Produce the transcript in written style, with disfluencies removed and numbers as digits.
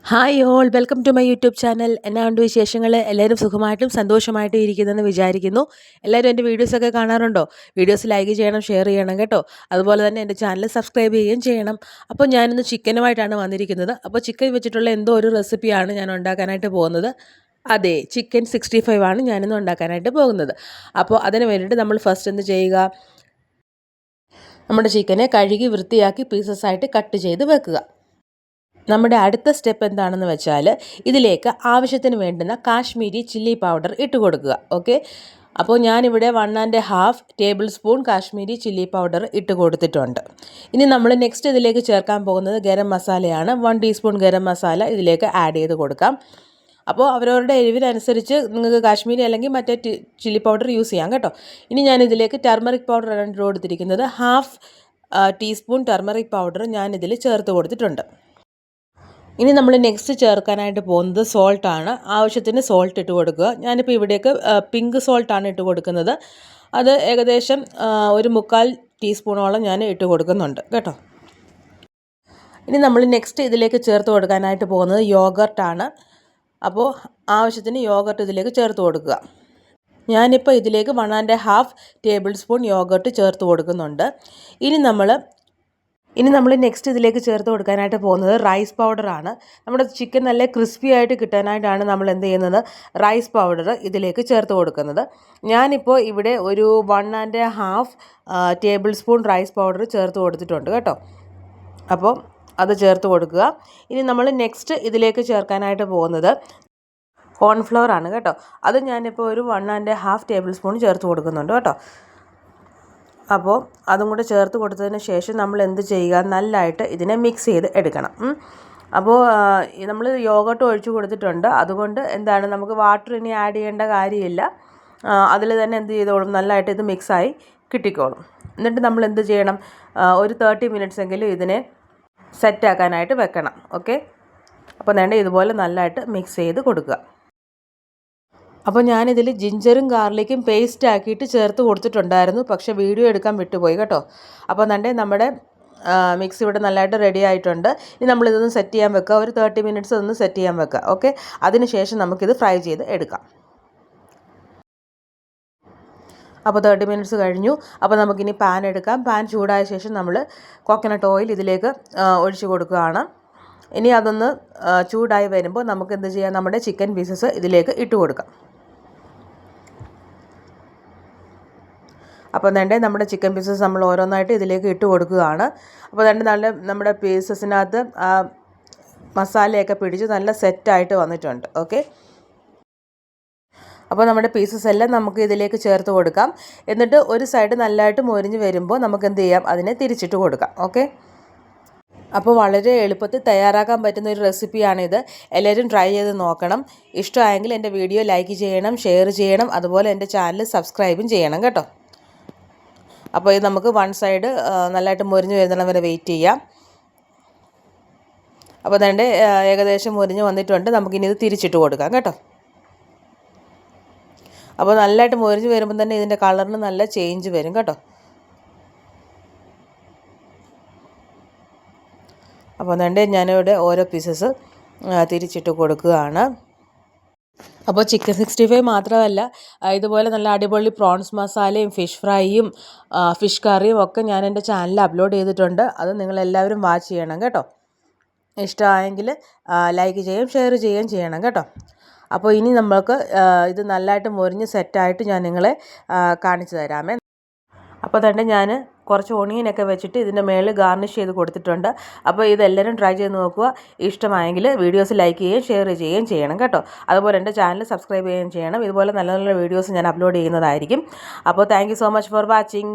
Hi all welcome to my YouTube channel. എന്നാണ്ട് വിശേഷങ്ങൾ? എല്ലാവരും സുഖമായിട്ടും സന്തോഷമായിട്ടും ഇരിക്കുന്നെന്ന് വിചാരിക്കുന്നു. എല്ലാവരും എൻ്റെ വീഡിയോസൊക്കെ കാണാറുണ്ടോ? വീഡിയോസ് ലൈക്ക് ചെയ്യണം, ഷെയർ ചെയ്യണം കേട്ടോ. അതുപോലെ തന്നെ എൻ്റെ ചാനൽ സബ്സ്ക്രൈബ് ചെയ്യുകയും ചെയ്യണം. അപ്പോൾ ഞാനിന്ന് ചിക്കനുമായിട്ടാണ് വന്നിരിക്കുന്നത്. അപ്പോൾ ചിക്കൻ വെച്ചിട്ടുള്ള എന്തോ ഒരു റെസിപ്പിയാണ് ഞാൻ ഉണ്ടാക്കാനായിട്ട് പോകുന്നത്. അതെ, ചിക്കൻ 65 ആണ് ഞാനിന്ന് ഉണ്ടാക്കാനായിട്ട് പോകുന്നത്. അപ്പോൾ അതിന് വേണ്ടിയിട്ട് നമ്മൾ ഫസ്റ്റ് എന്ത് ചെയ്യുക? നമ്മുടെ ചിക്കനെ കഴുകി വൃത്തിയാക്കി പീസസായിട്ട് കട്ട് ചെയ്ത് വെക്കുക. നമ്മുടെ അടുത്ത സ്റ്റെപ്പ് എന്താണെന്ന് വെച്ചാൽ ഇതിലേക്ക് ആവശ്യത്തിന് വേണ്ടുന്ന കാശ്മീരി ചില്ലി പൗഡർ ഇട്ട് കൊടുക്കുക. ഓക്കെ, അപ്പോൾ ഞാനിവിടെ 1½ table spoon Kashmiri chilli powder ഇട്ട് കൊടുത്തിട്ടുണ്ട്. ഇനി നമ്മൾ നെക്സ്റ്റ് ഇതിലേക്ക് ചേർക്കാൻ പോകുന്നത് ഗരം മസാലയാണ്. 1 ടീസ്പൂൺ ഗരം മസാല ഇതിലേക്ക് ആഡ് ചെയ്ത് കൊടുക്കാം. അപ്പോൾ അവരവരുടെ എരിവിനനുസരിച്ച് നിങ്ങൾക്ക് കാശ്മീരി അല്ലെങ്കിൽ മറ്റേ ചില്ലി പൗഡർ യൂസ് ചെയ്യാം കേട്ടോ. ഇനി ഞാൻ ഇതിലേക്ക് ടർമറിക് പൗഡറാണ് ഇട്ട് കൊടുത്തിരിക്കുന്നത്. 1/2 ടീസ്പൂൺ ടർമറിക് പൗഡർ ഞാനിതിൽ ചേർത്ത് കൊടുത്തിട്ടുണ്ട്. ഇനി നമ്മൾ നെക്സ്റ്റ് ചേർക്കാനായിട്ട് പോകുന്നത് സോൾട്ടാണ്. ആവശ്യത്തിന് സോൾട്ട് ഇട്ട് കൊടുക്കുക. ഞാനിപ്പോൾ ഇവിടേക്ക് പിങ്ക് സോൾട്ടാണ് ഇട്ട് കൊടുക്കുന്നത്. അത് ഏകദേശം 1/4 ടീസ്പൂണോളം ഞാൻ ഇട്ട് കൊടുക്കുന്നുണ്ട് കേട്ടോ. ഇനി നമ്മൾ നെക്സ്റ്റ് ഇതിലേക്ക് ചേർത്ത് കൊടുക്കാനായിട്ട് പോകുന്നത് യോഗർട്ടാണ്. അപ്പോൾ ആവശ്യത്തിന് യോഗർട്ട് ഇതിലേക്ക് ചേർത്ത് കൊടുക്കുക. ഞാനിപ്പോൾ ഇതിലേക്ക് 1½ ടേബിൾ സ്പൂൺ യോഗർട്ട് ചേർത്ത് കൊടുക്കുന്നുണ്ട്. ഇനി നമ്മൾ നെക്സ്റ്റ് ഇതിലേക്ക് ചേർത്ത് കൊടുക്കാനായിട്ട് പോകുന്നത് റൈസ് പൗഡറാണ്. നമ്മുടെ ചിക്കൻ നല്ല ക്രിസ്പി ആയിട്ട് കിട്ടാനായിട്ടാണ് നമ്മൾ എന്ത് ചെയ്യുന്നത്, റൈസ് പൗഡർ ഇതിലേക്ക് ചേർത്ത് കൊടുക്കുന്നത്. ഞാനിപ്പോൾ ഇവിടെ ഒരു 1½ ടേബിൾ സ്പൂൺ റൈസ് പൗഡർ ചേർത്ത് കൊടുത്തിട്ടുണ്ട് കേട്ടോ. അപ്പോൾ അത് ചേർത്ത് കൊടുക്കുക. ഇനി നമ്മൾ നെക്സ്റ്റ് ഇതിലേക്ക് ചേർക്കാനായിട്ട് പോകുന്നത് കോൺഫ്ലവർ ആണ് കേട്ടോ. അത് ഞാനിപ്പോൾ ഒരു 1½ ടേബിൾ സ്പൂൺ ചേർത്ത് കൊടുക്കുന്നുണ്ട് കേട്ടോ. അപ്പോൾ അതും കൂടെ ചേർത്ത് കൊടുത്തതിന് ശേഷം നമ്മൾ എന്ത് ചെയ്യുക, നല്ലതായിട്ട് ഇതിനെ മിക്സ് ചെയ്ത് എടുക്കണം. അപ്പോൾ നമ്മൾ യോഗർട്ട് ഒഴിച്ച് കൊടുത്തിട്ടുണ്ട്. അതുകൊണ്ട് എന്താണ്, നമുക്ക് വാട്ടർ ഇനി ആഡ് ചെയ്യേണ്ട കാര്യമില്ല. അതിൽ തന്നെ എന്ത് ചെയ്തോളും, നല്ലതായിട്ട് ഇത് മിക്സായി കിട്ടിക്കോളും. എന്നിട്ട് നമ്മൾ എന്ത് ചെയ്യണം, ഒരു 30 മിനിറ്റ്സ് എങ്കിലും ഇതിനെ സെറ്റാക്കാനായിട്ട് വെക്കണം. ഓക്കെ, അപ്പോൾ വേണ്ട ഇതുപോലെ നല്ലതായിട്ട് മിക്സ് ചെയ്ത് കൊടുക്കുക. അപ്പോൾ ഞാനിതിൽ ജിഞ്ചറും ഗാർലിക്കും പേസ്റ്റ് ആക്കിയിട്ട് ചേർത്ത് കൊടുത്തിട്ടുണ്ടായിരുന്നു, പക്ഷേ വീഡിയോ എടുക്കാൻ വിട്ടുപോയി കേട്ടോ. അപ്പോൾ നമ്മുടെ മിക്സ് ഇവിടെ നല്ലതായിട്ട് റെഡി ആയിട്ടുണ്ട്. ഇനി നമ്മളിതൊന്ന് സെറ്റ് ചെയ്യാൻ വെക്കുക. ഒരു 30 മിനിറ്റ്സ് ഒന്ന് സെറ്റ് ചെയ്യാൻ വെക്കുക. ഓക്കെ, അതിനുശേഷം നമുക്കിത് ഫ്രൈ ചെയ്ത് എടുക്കാം. അപ്പോൾ 30 മിനിറ്റ്സ് കഴിഞ്ഞു. അപ്പോൾ നമുക്കിനി പാൻ എടുക്കാം. പാൻ ചൂടായ ശേഷം നമ്മൾ കോക്കനട്ട് ഓയിൽ ഇതിലേക്ക് ഒഴിച്ച് കൊടുക്കുകയാണ്. ഇനി അതൊന്ന് ചൂടായി വരുമ്പോൾ നമുക്ക് എന്ത് ചെയ്യാം, നമ്മുടെ ചിക്കൻ പീസസ് ഇതിലേക്ക് ഇട്ട് കൊടുക്കാം. അപ്പോൾ നമ്മുടെ ചിക്കൻ പീസസ് നമ്മൾ ഓരോന്നായിട്ട് ഇതിലേക്ക് ഇട്ട് കൊടുക്കുകയാണ്. അപ്പോൾ നമ്മുടെ പീസസിനകത്ത് മസാലയൊക്കെ പിടിച്ച് നല്ല സെറ്റായിട്ട് വന്നിട്ടുണ്ട്. ഓക്കെ, അപ്പോൾ നമ്മുടെ പീസസ് എല്ലാം നമുക്ക് ഇതിലേക്ക് ചേർത്ത് കൊടുക്കാം. എന്നിട്ട് ഒരു സൈഡ് നല്ലതായിട്ട് മൊരിഞ്ഞ് വരുമ്പോൾ നമുക്ക് എന്ത് ചെയ്യാം, അതിനെ തിരിച്ചിട്ട് കൊടുക്കാം. ഓക്കെ, അപ്പോൾ വളരെ എളുപ്പത്തിൽ തയ്യാറാക്കാൻ പറ്റുന്ന ഒരു റെസിപ്പിയാണിത്. എല്ലാവരും ട്രൈ ചെയ്ത് നോക്കണം. ഇഷ്ടമായെങ്കിൽ എൻ്റെ വീഡിയോ ലൈക്ക് ചെയ്യണം, ഷെയർ ചെയ്യണം, അതുപോലെ എൻ്റെ ചാനൽ സബ്സ്ക്രൈബും ചെയ്യണം കേട്ടോ. അപ്പോൾ ഇത് നമുക്ക് വൺ സൈഡ് നല്ലതായിട്ട് മൊരിഞ്ഞ് വരുന്നിടം വരെ വെയിറ്റ് ചെയ്യാം. അപ്പോൾ ഏകദേശം മൊരിഞ്ഞ് വന്നിട്ടുണ്ട്. നമുക്കിനി ഇത് തിരിച്ചിട്ട് കൊടുക്കാം കേട്ടോ. അപ്പോൾ നല്ലതായിട്ട് മൊരിഞ്ഞ് വരുമ്പോൾ തന്നെ ഇതിൻ്റെ കളറിന് നല്ല ചേഞ്ച് വരും കേട്ടോ. അപ്പോൾ ഞാനിവിടെ ഓരോ പീസസ് തിരിച്ചിട്ട് കൊടുക്കുകയാണ്. അപ്പോൾ ചിക്കൻ 65 മാത്രമല്ല, ഇതുപോലെ നല്ല അടിപൊളി പ്രോൺസ് മസാലയും ഫിഷ് ഫ്രൈയും ഫിഷ് കറിയും ഒക്കെ ഞാൻ എൻ്റെ ചാനലിൽ അപ്ലോഡ് ചെയ്തിട്ടുണ്ട്. അത് നിങ്ങളെല്ലാവരും വാച്ച് ചെയ്യണം കേട്ടോ. ഇഷ്ടമായെങ്കിൽ ലൈക്ക് ചെയ്യുകയും ഷെയർ ചെയ്യുകയും ചെയ്യണം കേട്ടോ. അപ്പോൾ ഇനി നമ്മൾക്ക് ഇത് നല്ലതായിട്ട് മൊരിഞ്ഞ് സെറ്റായിട്ട് ഞാൻ നിങ്ങളെ കാണിച്ചു തരാമേ. അപ്പോൾ ഞാൻ കുറച്ച് ഒണിയനൊക്കെ വെച്ചിട്ട് ഇതിൻ്റെ മേളിൽ ഗാർണിഷ് ചെയ്ത് കൊടുത്തിട്ടുണ്ട്. അപ്പോൾ ഇതെല്ലാവരും ട്രൈ ചെയ്ത് നോക്കുക. ഇഷ്ടമായെങ്കിൽ വീഡിയോസ് ലൈക്ക് ചെയ്യുകയും ഷെയർ ചെയ്യുകയും ചെയ്യണം കേട്ടോ. അതുപോലെ എൻ്റെ ചാനൽ സബ്സ്ക്രൈബ് ചെയ്യുകയും ചെയ്യണം. ഇതുപോലെ നല്ല നല്ല വീഡിയോസ് ഞാൻ അപ്ലോഡ് ചെയ്യുന്നതായിരിക്കും. അപ്പോൾ thank you so much for watching.